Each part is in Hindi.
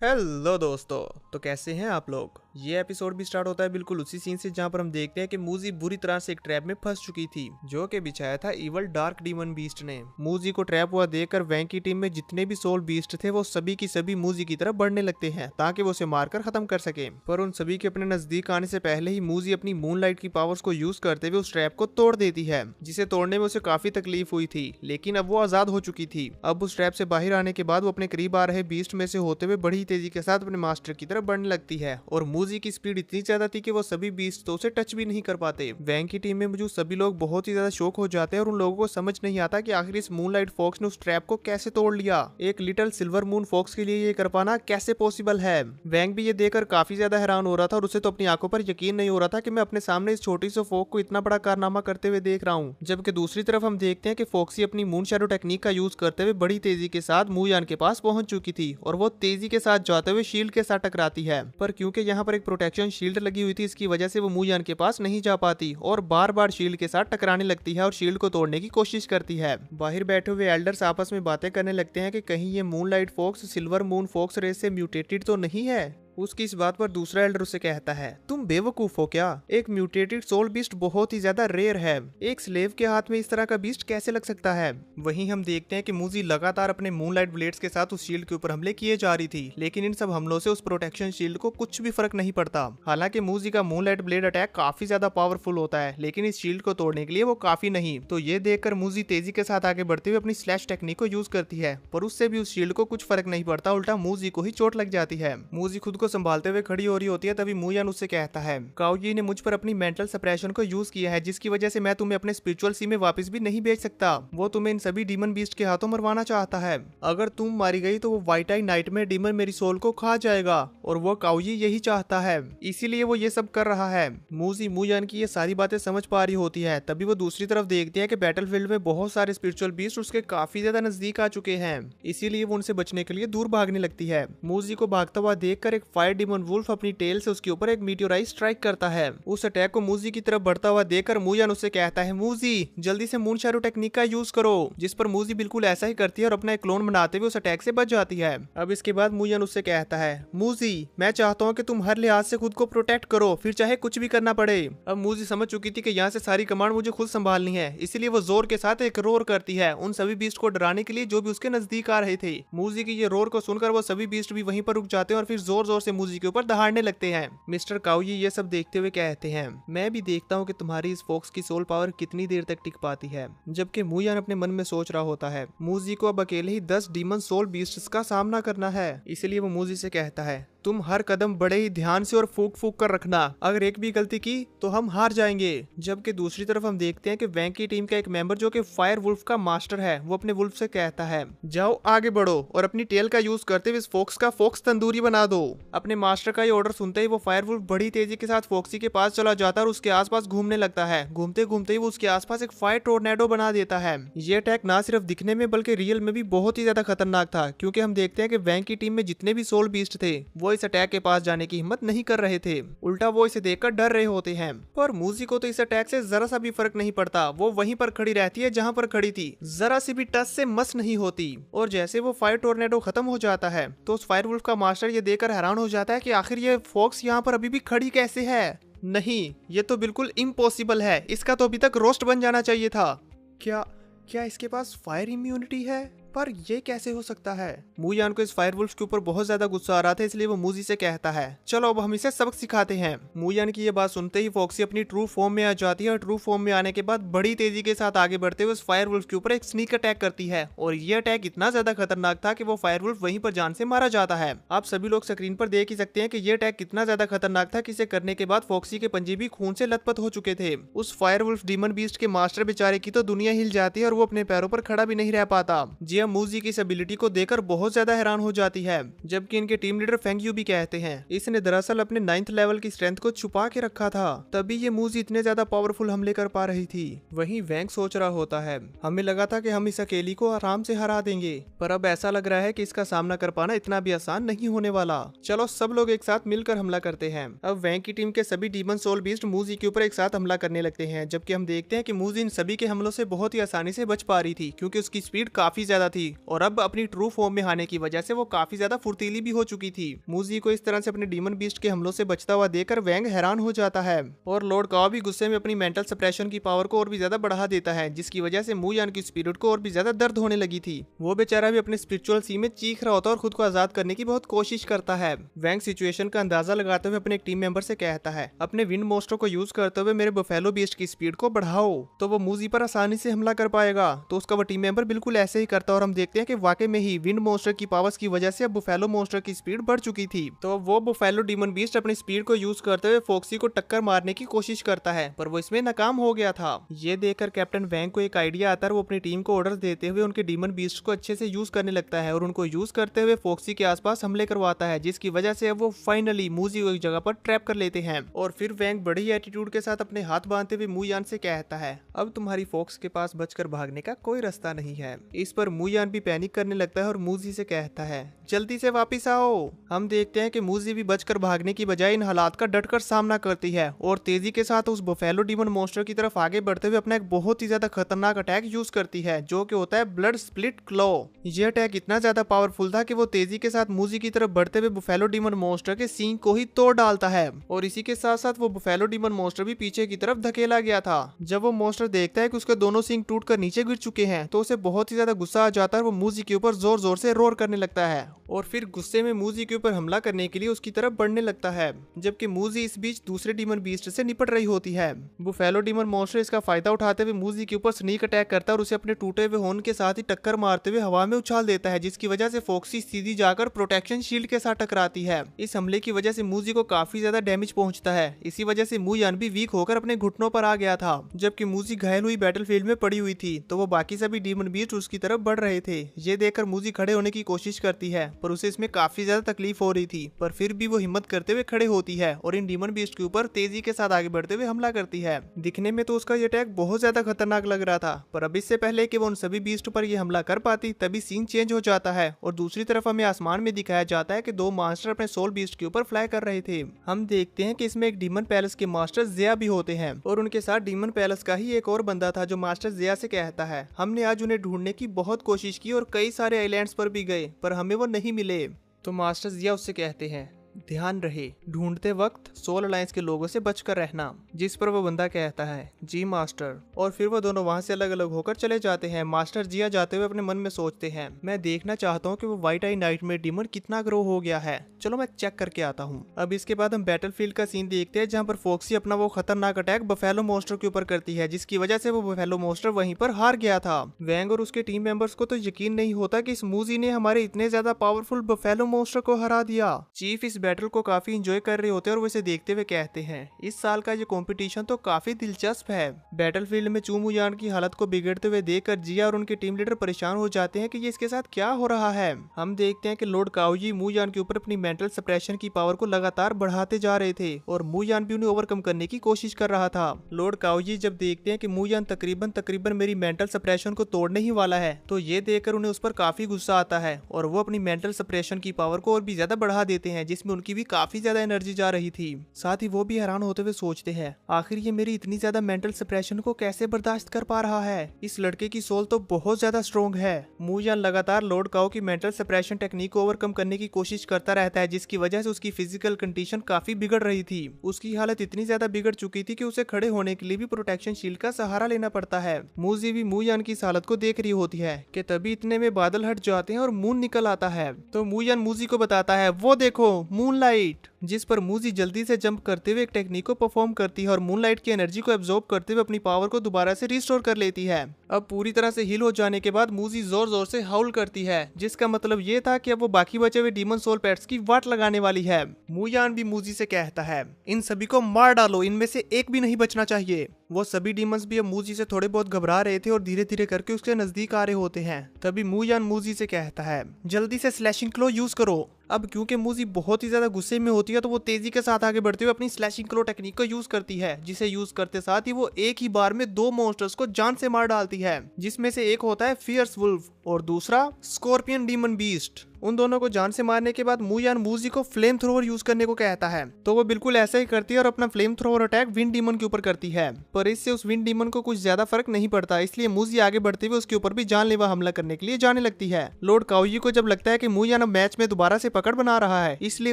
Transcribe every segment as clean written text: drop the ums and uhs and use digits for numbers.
हेलो दोस्तों। तो कैसे हैं आप लोग। ये एपिसोड भी स्टार्ट होता है बिल्कुल उसी सीन से जहां पर हम देखते हैं कि मूजी बुरी तरह से एक ट्रैप में फंस चुकी थी जो कि बिछाया था इवल डार्क डीमन बीस्ट ने। मूजी को ट्रैप हुआ देखकर वैंक की टीम में जितने भी सोल बीस्ट थे वो सभी की सभी मूजी की तरफ बढ़ने लगते हैं ताकि वो उसे मारकर खत्म कर सके। पर उन सभी के अपने नजदीक आने से पहले ही मूजी अपनी मूनलाइट की पावर्स को यूज करते हुए उस ट्रैप को तोड़ देती है, जिसे तोड़ने में उसे काफी तकलीफ हुई थी, लेकिन अब वो आजाद हो चुकी थी। अब उस ट्रैप से बाहर आने के बाद वो अपने करीब आ रहे बीस्ट में से होते हुए बड़ी तेजी के साथ अपने मास्टर की तरफ बढ़ने लगती है और मूजी की स्पीड इतनी ज्यादा थी कि वो सभी बीस्ट तो उसे टच भी नहीं कर पाते। वैंक की टीम में मौजूद सभी लोग बहुत ही ज्यादा शौक हो जाते हैं और उन लोगों को समझ नहीं आता कि आखिर इस मूनलाइट फॉक्स ने उस ट्रैप को कैसे तोड़ लिया। एक लिटिल सिल्वर मून फॉक्स के लिए ये कर पाना कैसे पॉसिबल है। वैंक भी ये देखकर काफी ज्यादा हैरान हो रहा था और उसे तो अपनी आंखों पर यकीन नहीं हो रहा था कि मैं अपने सामने इस छोटी सी फॉक्स को इतना बड़ा कारनामा करते हुए देख रहा हूँ। जबकि दूसरी तरफ हम देखते हैं कि फॉक्सी अपनी मून शैडो टेक्निक का यूज करते हुए बड़ी तेजी के साथ मूयान के पास पहुंच चुकी थी और वो तेजी के साथ जाते हुए शील्ड के साथ टकराती है। पर क्योंकि यहाँ पर एक प्रोटेक्शन शील्ड लगी हुई थी, इसकी वजह से वो मूयान के पास नहीं जा पाती और बार बार शील्ड के साथ टकराने लगती है और शील्ड को तोड़ने की कोशिश करती है। बाहर बैठे हुए एल्डर्स आपस में बातें करने लगते हैं कि कहीं ये moonlight fox silver moon fox race से म्यूटेटेड तो नहीं है। उसकी इस बात पर दूसरा एल्डर उसे कहता है, तुम बेवकूफ हो क्या? एक म्यूटेटेड सोल बीस्ट बहुत ही ज्यादा रेयर है, एक स्लेव के हाथ में इस तरह का बीस्ट कैसे लग सकता है? वहीं हम देखते हैं कि मूजी लगातार अपने मूनलाइट ब्लेड्स के साथ उस शील्ड के ऊपर हमले किए जा रही थी, लेकिन इन सब हमलों से उस प्रोटेक्शन शील्ड को कुछ भी फर्क नहीं पड़ता। हालांकि मूजी का मूनलाइट ब्लेड अटैक काफी ज्यादा पावरफुल होता है, लेकिन इस शील्ड को तोड़ने के लिए वो काफी नहीं। तो ये देखकर मूजी तेजी के साथ आगे बढ़ते हुए अपनी स्लैश टेक्निक को यूज करती है, पर उससे भी उस शील्ड को कुछ फर्क नहीं पड़ता, उल्टा मूजी को ही चोट लग जाती है। मूजी खुद को संभालते हुए खड़ी हो रही होती है, तभी मूयान उससे कहता है, काओजी ने मुझ पर अपनी मेंटल सप्रेशन को यूज किया है, जिसकी वजह से मैं तुम्हें अपने स्पिरिचुअल सी में वापस भी नहीं भेज सकता। वो तुम्हें इन सभी डीमन बीस्ट के हाथों मरवाना चाहता है। अगर तुम मारी गई तो वो व्हाइट आई नाइट में डीमन मेरी सोल को खा जाएगा और वो काओजी यही चाहता है, इसीलिए वो ये सब कर रहा है। मूजी मूयान की ये सारी बातें समझ पा रही होती है, तभी वो दूसरी तरफ देखती है कि बैटलफील्ड में बहुत सारे स्पिरिचुअल बीस्ट उसके काफी ज्यादा नजदीक आ चुके हैं, इसीलिए वो उनसे बचने के लिए दूर भागने लगती है। मूजी को भागता हुआ देखकर एक फायर डीमन वुल्फ अपनी टेल से उसके ऊपर एक मीटियोराइट स्ट्राइक करता है। उस अटैक को मूजी की तरफ बढ़ता हुआ देखकर मूयान उससे कहता है, मूजी जल्दी से मून शैडो टेक्निक का यूज करो, जिस पर मूजी बिल्कुल ऐसा ही करती है और अपना एक क्लोन बनाते हुए उस अटैक से बच जाती है। अब इसके बाद मूयान उससे कहता है, मूजी मैं चाहता हूँ कि तुम हर लिहाज से खुद को प्रोटेक्ट करो, फिर चाहे कुछ भी करना पड़े। अब मूजी समझ चुकी थी कि यहाँ से सारी कमांड मुझे खुद संभालनी है, इसीलिए वो जोर के साथ एक रोर करती है उन सभी बीस्ट को डराने के लिए जो भी उसके नजदीक आ रहे थे। मूजी की ये रोर को सुनकर वो सभी बीस्ट भी वहीं पर रुक जाते हैं और फिर जोर जोर से मूजी के ऊपर दहाड़ने लगते हैं। मिस्टर काओजी ये सब देखते हुए कहते हैं, मैं भी देखता हूँ कि तुम्हारी इस फॉक्स की सोल पावर कितनी देर तक टिक पाती है। जबकि मूयान अपने मन में सोच रहा होता है, मूजी को अब अकेले ही 10 डीमन सोल बीस्ट्स का सामना करना है, इसलिए वो मूजी से कहता है, तुम हर कदम बड़े ही ध्यान से और फूक फूक कर रखना, अगर एक भी गलती की तो हम हार जाएंगे। जबकि दूसरी तरफ हम देखते हैं कि वैंक की टीम का एक मेंबर जो कि फायर वुल्फ का मास्टर है, वो अपने वुल्फ से कहता है, जाओ आगे बढ़ो और अपनी टेल का यूज करते हुए इस फोक्स का फोक्स तंदूरी बना दो। अपने मास्टर का ये ऑर्डर सुनते ही वो फायर वुल्फ बड़ी तेजी के साथ फोक्सी के पास चला जाता है और उसके आसपास घूमने लगता है। घूमते घूमते ही वो उसके आसपास एक फायर टोर्नेडो बना देता है। ये अटैक ना सिर्फ दिखने में बल्कि रियल में भी बहुत ही ज्यादा खतरनाक था, क्योंकि हम देखते हैं कि वैंक की टीम में जितने भी सोल बीस्ट थे वो इस अटैक के पास जाने की हिम्मत नहीं कर रहे थे, उल्टा वो इसे देखकर डर रहे होते हैं। पर मूजी को तो इस अटैक से जरा सा भी फर्क नहीं पड़ता, वो वहीं पर खड़ी रहती है जहां पर खड़ी थी, जरा सी भी टच से मस नहीं होती। और जैसे वो फायर टोर्नेडो खत्म हो जाता है तो उस फायर वुल्फ का मास्टर ये देखकर हैरान हो जाता है कि आखिर ये फॉक्स यहाँ पर अभी भी खड़ी कैसे है। नहीं, ये तो बिल्कुल इम्पॉसिबल है, इसका तो अभी तक रोस्ट बन जाना चाहिए था। क्या क्या इसके पास फायर इम्यूनिटी है? पर ये कैसे हो सकता है? मूयान को इस फायर वुल्फ के ऊपर बहुत ज्यादा गुस्सा आ रहा था, इसलिए वो मूजी से कहता है, चलो अब हम इसे सबक सिखाते हैं। मूयान की ये बात सुनते ही फॉक्सी अपनी ट्रू फॉर्म में आ जाती है और ट्रू फॉर्म में आने के बाद बड़ी तेजी के साथ आगे बढ़ते हुए उस फायर वुल्फ के ऊपर एक स्नीक अटैक करती है और ये अटैक इतना ज्यादा खतरनाक था कि वो फायर वुल्फ वहीं पर जान से मारा जाता है। आप सभी लोग स्क्रीन पर देख ही सकते हैं कि ये अटैक कितना ज्यादा खतरनाक था कि इसे करने के बाद फॉक्सी के पंजे भी खून से लथपथ हो चुके थे। उस फायर वुल्फ डीमन बीस्ट के मास्टर बेचारे की तो दुनिया हिल जाती है और वो अपने पैरों पर खड़ा भी नहीं रह पाता। जी मूजी की एबिलिटी को देखकर बहुत ज्यादा हैरान हो जाती है, जबकि इनके टीम लीडर फेंग यू भी कहते हैं, इसने दरअसल अपने 9th लेवल की स्ट्रेंथ को छुपा के रखा था, तभी ये मूजी इतने ज्यादा पावरफुल हमले कर पा रही थी। वहीं वैंक सोच रहा होता है, हमें लगा था कि हम इस अकेली को आराम से हरा देंगे, पर अब ऐसा लग रहा है कि इसका सामना कर पाना इतना भी आसान नहीं होने वाला। चलो सब लोग एक साथ मिलकर हमला करते हैं। अब वैंक की टीम के सभी डीमन सोल बीस्ट मूजी के ऊपर एक साथ हमला करने लगते हैं, जबकि हम देखते हैं कि मूजी इन सभी के हमलों से बहुत ही आसानी से बच पा रही थी, क्योंकि उसकी स्पीड काफी ज्यादा ज्यादा थी और अब अपनी ट्रू फॉर्म में आने की वजह से वो काफी ज्यादा फुर्तीली भी हो चुकी थी। मूजी को इस तरह से अपने डीमन बीस्ट के हमलों से बचता हुआ देखकर वैंग हैरान हो जाता है और लॉर्ड काओ भी गुस्से में अपनी मेंटल सप्रेशन की पावर को और भी ज्यादा बढ़ा देता है, जिसकी वजह से मू यान की स्पिरिट को और भी ज्यादा दर्द होने लगी थी। वो बेचारा भी अपने स्पिरिचुअल सी में चीख रहा होता है और खुद को आजाद करने की बहुत कोशिश करता है। वैंग सिचुएशन का अंदाजा लगाते हुए अपने एक टीम मेंबर से कहता है, अपने विंड मोस्टर को यूज करते हुए मेरे बफेलो बीस्ट की स्पीड को बढ़ाओ तो वो मूजी पर आसानी से हमला कर पाएगा। तो उसका वो टीम मेंबर बिल्कुल ऐसे ही करता है और हम देखते हैं कि वाकई में ही विंड मोस्टर की पावर्स की वजह से अब बुफेलो मोस्टर की स्पीड बढ़ चुकी थी। तो वो बुफेलो डीमन बीस्ट अपनी स्पीड को यूज करते हुए फॉक्सी को टक्कर मारने की कोशिश करता है, पर वो इसमें नाकाम हो गया था। ये देखकर कैप्टन वैंग को एक आइडिया आता है, वो अपनी टीम को ऑर्डर देते हुए उनके डीमन बीस्ट को अच्छे से यूज करने लगता है और उनको यूज करते हुए फॉक्सी के आसपास हमले करवाता है, जिसकी वजह से अब वो फाइनली मूजी को एक जगह पर ट्रैप कर लेते हैं। और फिर वैंग बड़ी एटीट्यूड के साथ अपने हाथ बांधते हुए मू यान से कहता है, अब तुम्हारी फॉक्स के पास बचकर भागने का कोई रास्ता नहीं है। इस पर मू यान भी पैनिक करने लगता है और मूजी से कहता है, जल्दी से वापिस आओ। हम देखते हैं कि मूजी भी बचकर भागने की बजाय इन हालात का डटकर सामना करती है और तेजी के साथ उस बफेलो डीमन मॉन्स्टर की तरफ आगे बढ़ते हुए अपना एक बहुत ही ज्यादा खतरनाक अटैक यूज करती है, जो कि होता है ब्लड स्प्लिट क्लॉ। यह अटैक इतना ज्यादा पावरफुल था कि वो तेजी के साथ मूजी की तरफ बढ़ते हुए बफेलो डीमन मॉन्स्टर के सींग को ही तोड़ डालता है और इसी के साथ साथ वो बफेलो डीमन मॉन्स्टर भी पीछे की तरफ धकेला गया था। जब वो मॉन्स्टर देखता है कि उसके दोनों सींग टूटकर नीचे गिर चुके हैं तो उसे बहुत ही ज्यादा गुस्सा आ जाता है और वो मूजी के ऊपर जोर जोर से रोर करने लगता है और फिर गुस्से में मूजी के ऊपर हमला करने के लिए उसकी तरफ बढ़ने लगता है, जबकि मूजी इस बीच दूसरे डीमन बीस्ट से निपट रही होती है। बुफेलो डीमन मॉन्स्टर इसका फायदा उठाते हुए मूजी के ऊपर स्नीक अटैक करता है और उसे अपने टूटे हुए हॉर्न के साथ ही टक्कर मारते हुए हवा में उछाल देता है, जिसकी वजह से फॉक्सी सीधी जाकर प्रोटेक्शन शील्ड के साथ टकराती है। इस हमले की वजह से मूजी को काफी ज्यादा डैमेज पहुंचता है। इसी वजह से मू यान भी वीक होकर अपने घुटनों पर आ गया था, जबकि मूजी घायल हुई बैटलफील्ड में पड़ी हुई थी। तो वो बाकी सभी डीमन बीस्ट उसकी तरफ बढ़ रहे थे। ये देखकर मूजी खड़े होने की कोशिश करती है, पर उसे इसमें काफी ज्यादा तकलीफ हो रही थी, पर फिर भी वो हिम्मत करते हुए खड़े होती है और इन डीमन बीस्ट के ऊपर तेजी के साथ आगे बढ़ते हुए हमला करती है। दिखने में तो उसका ये अटैक बहुत ज्यादा खतरनाक लग रहा था, पर अब इससे पहले कि वो उन सभी बीस्ट पर ये हमला कर पाती तभी सीन चेंज हो जाता है और दूसरी तरफ हमें आसमान में दिखाया जाता है कि दो मास्टर अपने सोल बीस्ट के ऊपर फ्लाई कर रहे थे। हम देखते हैं कि इसमें एक डीमन पैलेस के मास्टर जिया भी होते हैं और उनके साथ डीमन पैलेस का ही एक और बंदा था जो मास्टर जिया से कहता है, हमने आज उन्हें ढूंढने की बहुत कोशिश की और कई सारे आइलैंड्स पर भी गए, पर हमें वो नहीं मिले। तो मास्टर जिया उससे कहते हैं, ध्यान रहे ढूंढते वक्त सोल अलायंस के लोगों से बचकर रहना। जिस पर वो बंदा कहता है, जी मास्टर। और फिर वो दोनों वहां से अलग अलग होकर चले जाते हैं। मास्टर जिया जाते हुए अपने मन में सोचते हैं, मैं देखना चाहता हूँ कि वो व्हाइट आई नाइट में डीमन कितना ग्रो हो गया है, चलो मैं चेक करके आता हूँ। अब इसके बाद हम बैटलफील्ड का सीन देखते हैं, जहाँ पर फॉक्सी अपना वो खतरनाक अटैक बफेलो मॉन्स्टर के ऊपर करती है, जिसकी वजह से वो बफेलो मॉन्स्टर वहीं पर हार गया था। वैंग और उसके टीम मेंबर्स को तो यकीन नहीं होता कि इस मूजी ने हमारे इतने ज्यादा पावरफुल बफेलो मॉन्स्टर को हरा दिया। चीफ इस बैटल को काफी एंजॉय कर रहे होते हैं और वो इसे देखते हुए कहते हैं, इस साल का ये कंपटीशन तो काफी दिलचस्प है। बैटलफील्ड में चू मू यान की हालत को बिगड़ते हुए देखकर जिया और उनके टीम लीडर परेशान हो जाते हैं कि ये इसके साथ क्या हो रहा है। हम देखते हैं कि लॉर्ड काओजी मू यान के ऊपर अपनी मेंटल सप्रेशन की पावर को लगातार बढ़ाते जा रहे थे और मू यान भी उन्हें ओवरकम करने की कोशिश कर रहा था। लॉर्ड काओजी जब देखते हैं कि मू यान तकरीबन मेरी मेंटल सप्रेशन को तोड़ने ही वाला है, तो ये देखकर उन्हें उस पर काफी गुस्सा आता है और वो अपनी मेंटल सप्रेशन की पावर को और भी ज्यादा बढ़ा देते हैं, जिसमें उनकी भी काफी ज्यादा एनर्जी जा रही थी। साथ ही वो भी हैरान होते हुए सोचते हैं, आखिर ये मेरी इतनी ज्यादा मेंटल सप्रेशन को कैसे बर्दाश्त कर पा रहा है। इस लड़के की सोल तो बहुत ज्यादा स्ट्रॉन्ग है। मू यान लगातार लॉर्ड काओ की मेंटल सप्रेशन टेक्निक को ओवरकम करने की कोशिश करता रहता है, जिसकी वजह से उसकी फिजिकल कंडीशन काफी बिगड़ रही थी। उसकी हालत इतनी ज्यादा बिगड़ चुकी थी कि उसे खड़े होने के लिए भी प्रोटेक्शन शील्ड का सहारा लेना पड़ता है। मूजी भी मू यान की इस हालत को देख रही होती है कि तभी इतने में बादल हट जाते हैं और मून निकल आता है। तो मू यान मूजी को बताता है, वो देखो मूनलाइट, जिस पर मूजी जल्दी से जंप करते हुए एक टेक्निक को परफॉर्म करती है और मूनलाइट की एनर्जी को एब्जॉर्ब करते हुए अपनी पावर को दोबारा से रिस्टोर कर लेती है। अब पूरी तरह से हील हो जाने के बाद मूजी जोर जोर से हाउल करती है, जिसका मतलब ये था कि अब वो बाकी बचे हुए डीमन सोल पेट्स की वाट लगाने वाली है। मू यान भी मूजी से कहता है, इन सभी को मार डालो, इनमें से एक भी नहीं बचना चाहिए। वो सभी डीमंस भी अब मूजी से थोड़े बहुत घबरा रहे थे और धीरे धीरे करके उसके नजदीक आ रहे होते हैं। तभी मू यान मूजी से कहता है, जल्दी से स्लैशिंग क्लो यूज करो। अब क्योंकि मूजी बहुत ही ज्यादा गुस्से में होती है, तो वो तेजी के साथ आगे बढ़ते हुए अपनी स्लैशिंग क्लो टेक्निक को यूज करती है, जिसे यूज करते साथ ही वो एक ही बार में दो मॉन्स्टर्स को जान से मार डालती है, जिसमें से एक होता है फियर्स वुल्फ और दूसरा स्कॉर्पियन डीमन बीस्ट। उन दोनों को जान से मारने के बाद मू यान मूजी को फ्लेम थ्रोवर यूज करने को कहता है, तो वो बिल्कुल ऐसा ही करती है और अपना flame thrower attack wind demon के ऊपर करती है। पर इससे उस विंड डीमन को कुछ ज्यादा फर्क नहीं पड़ता, इसलिए मूजी आगे बढ़ते हुए उसके ऊपर भी जानलेवा हमला करने के लिए जाने लगती है। लॉर्ड काओजी को जब लगता है कि मू यान अब मैच में दोबारा से पकड़ बना रहा है, इसलिए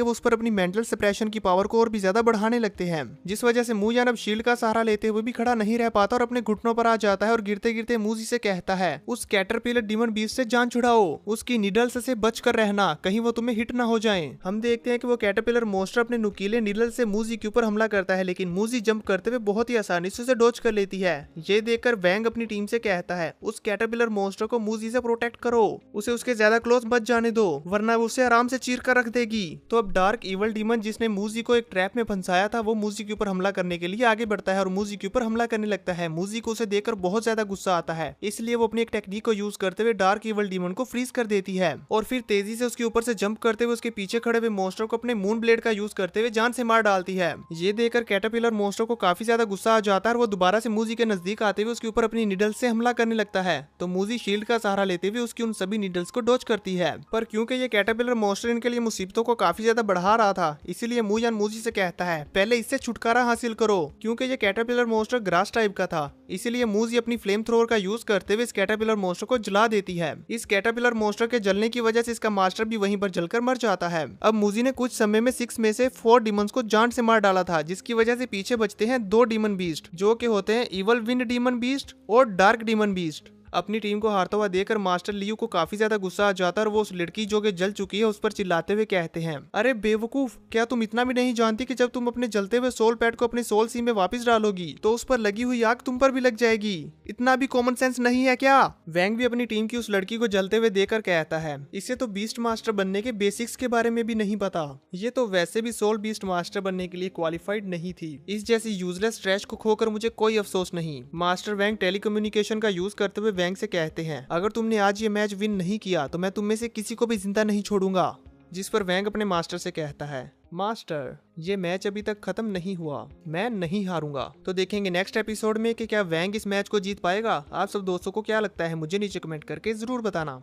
वो उस पर अपनी मेंटल सप्रेशन की पावर को और भी ज्यादा बढ़ाने लगते हैं, जिस वजह से मू यान अब शील्ड का सहारा लेते हुए भी खड़ा नहीं रह पाता और अपने घुटनों पर आ जाता है और गिरते गिरते मूजी से कहता है, उस कैटरपिलर डीमन बीस्ट से जान छुड़ाओ, उसकी नीडल्स से बच कर रहना, कहीं वो तुम्हें हिट ना हो जाए। हम देखते हैं कि वो कैटरपिलर मॉन्स्टर अपने नुकीले नीडल से मूजी के ऊपर हमला करता है, लेकिन मूजी जंप करते हुए बहुत ही आसानी से उसे डॉज कर लेती है। ये देखकर वैंग अपनी टीम से कहता है, उस कैटरपिलर मॉन्स्टर को मूजी से प्रोटेक्ट करो, उसे उसके ज्यादा क्लोज मत जाने दो, वरना वो उसे आराम से चीर कर रख देगी। तो अब डार्क इवल डीमन जिसने मूजी को एक ट्रैप में फंसाया था, वो मूजी के ऊपर हमला करने के लिए आगे बढ़ता है और मूजी के ऊपर हमला करने लगता है। मूजी को उसे देखकर बहुत ज्यादा गुस्सा आता है, इसलिए वो अपनी एक टेक्निक को यूज करते हुए डार्क इवल डीमन को फ्रीज कर देती है और फिर तेजी से उसके ऊपर से जंप करते हुए उसके पीछे खड़े हुए मॉन्स्टर को अपने मून ब्लेड का यूज करते हुए जान से मार डालती है। ये देखकर कैटरपिलर मॉन्स्टर को काफी ज्यादा गुस्सा आ जाता है और वो दोबारा से मूजी के नजदीक आते हुए उसके ऊपर अपनी नीडल से हमला करने लगता है। तो मूजी शील्ड का सहारा लेते हुए उसकी उन सभी नीडल्स को डॉज करती है, पर क्योंकि ये कैटरपिलर मॉन्स्टर इनके लिए मुसीबतों को काफी ज्यादा बढ़ा रहा था, इसीलिए मू यान मूजी से कहता है, पहले इससे छुटकारा हासिल करो। क्योंकि ये कैटरपिलर मॉन्स्टर ग्रास टाइप का था, इसीलिए मूजी अपनी फ्लेम थ्रोवर का यूज करते हुए इस कैटरपिलर मॉन्स्टर को जला देती है। इस कैटरपिलर मॉन्स्टर के जलने की वजह से इसका मास्टर भी वहीं पर जलकर मर जाता है। अब मूजी ने कुछ समय में 6 में से 4 डीमंस को जान से मार डाला था, जिसकी वजह से पीछे बचते हैं 2 डीमन बीस्ट, जो कि होते हैं इवल विंड डीमन बीस्ट और डार्क डीमन बीस्ट। अपनी टीम को हारता हुआ देखकर मास्टर लियू को काफी ज्यादा गुस्सा आ जाता है और वो उस लड़की जो कि जल चुकी है उस पर चिल्लाते हुए कहते हैं, अरे बेवकूफ, क्या तुम इतना भी नहीं जानती कि जब तुम अपने जलते हुए सोल पैड को अपने सोल सी में वापस डालोगी तो उस पर लगी हुई आग तुम पर भी लग जाएगी? इतना भी कॉमन सेंस नहीं है क्या? वैंग भी अपनी टीम की उस लड़की को जलते हुए देखकर कहता है, इसे तो बीस्ट मास्टर बनने के बेसिक्स के बारे में भी नहीं पता, ये तो वैसे भी सोल बीस्ट मास्टर बनने के लिए क्वालिफाइड नहीं थी। इस जैसी यूजलेस ट्रैश को खोकर मुझे कोई अफसोस नहीं। मास्टर वैंग टेलीकम्युनिकेशन का यूज करते हुए वैंग से कहते हैं, अगर तुमने आज ये मैच विन नहीं किया तो मैं तुम में से किसी को भी जिंदा नहीं छोड़ूंगा। जिस पर वैंग अपने मास्टर से कहता है, मास्टर, ये मैच अभी तक खत्म नहीं हुआ, मैं नहीं हारूंगा। तो देखेंगे नेक्स्ट एपिसोड में कि क्या वैंग इस मैच को जीत पाएगा। आप सब दोस्तों को क्या लगता है मुझे नीचे कमेंट करके जरूर बताना।